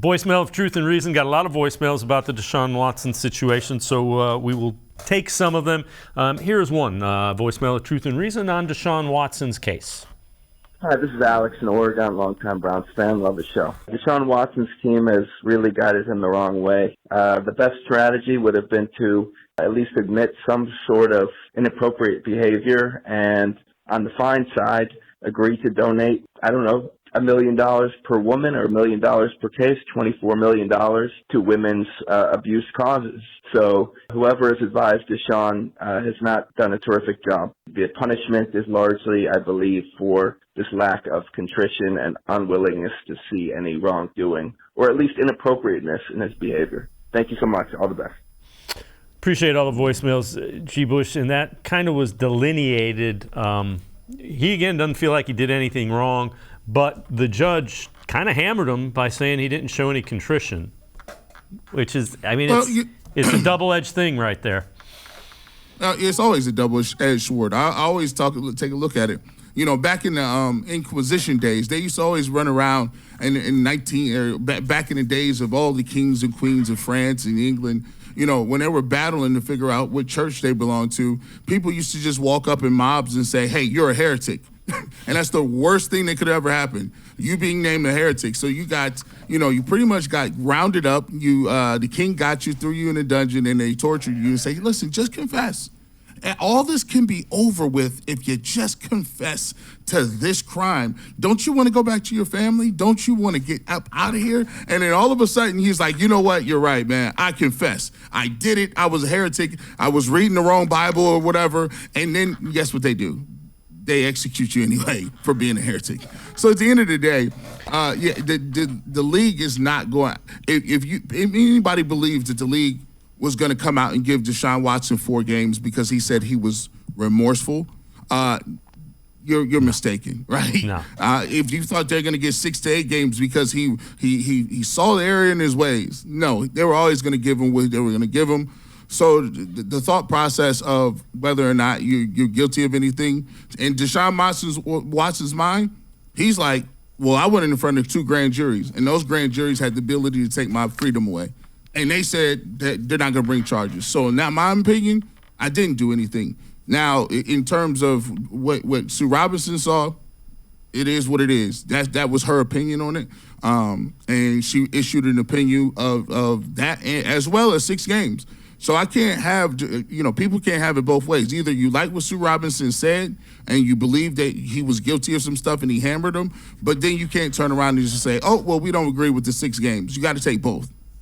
Voicemail of Truth and Reason. Got a lot of voicemails about the Deshaun Watson situation, so we will take some of them. Here's one, voicemail of Truth and Reason on Deshaun Watson's case. Hi, this is Alex in Oregon, longtime Browns fan. Love the show. Deshaun Watson's team has really guided him the wrong way. The best strategy would have been to at least admit some sort of inappropriate behavior and, on the fine side, agree to donate, $1 million per woman or $1 million per case, $24 million to women's abuse causes. So whoever has advised Deshaun has not done a terrific job. The punishment is largely, I believe, for this lack of contrition and unwillingness to see any wrongdoing, or at least inappropriateness in his behavior. Thank you so much. All the best. Appreciate all the voicemails, G. Bush, and that kind of was delineated. He, again, doesn't feel like he did anything wrong, but the judge kind of hammered him by saying he didn't show any contrition, which is, it's a double-edged thing right there. It's always a double-edged sword. I always take a look at it. Back in the Inquisition days, they used to always run around back in the days of all the kings and queens of France and England. When they were battling to figure out what church they belonged to, people used to just walk up in mobs and say, "Hey, you're a heretic." And that's the worst thing that could ever happen, you being named a heretic. So you got, you pretty much got rounded up. The king got you, threw you in a dungeon, and they tortured you and say, "Listen, just confess. And all this can be over with if you just confess to this crime. Don't you want to go back to your family? Don't you want to get up out of here?" And then all of a sudden, he's like, "You know what? You're right, man. I confess. I did it. I was a heretic. I was reading the wrong Bible or whatever." And then guess what they do? They execute you anyway for being a heretic. So at the end of the day, the league is not going. If anybody believes that the league was going to come out and give Deshaun Watson 4 games because he said he was remorseful, you're mistaken, right? No. If you thought they're going to get 6 to 8 games because he saw the error in his ways, no, they were always going to give him what they were going to give him. So the thought process of whether or not you're guilty of anything, in Deshaun Watson's mind, he's like, well, I went in front of 2 grand juries, and those grand juries had the ability to take my freedom away. And they said that they're not going to bring charges. So in my opinion, I didn't do anything. Now, in terms of what Sue Robinson saw, it is what it is. That was her opinion on it. And she issued an opinion of that as well as 6 games. So I can't have, people can't have it both ways. Either you like what Sue Robinson said and you believe that he was guilty of some stuff and he hammered them, but then you can't turn around and just say, oh, well, we don't agree with the 6 games. You got to take both.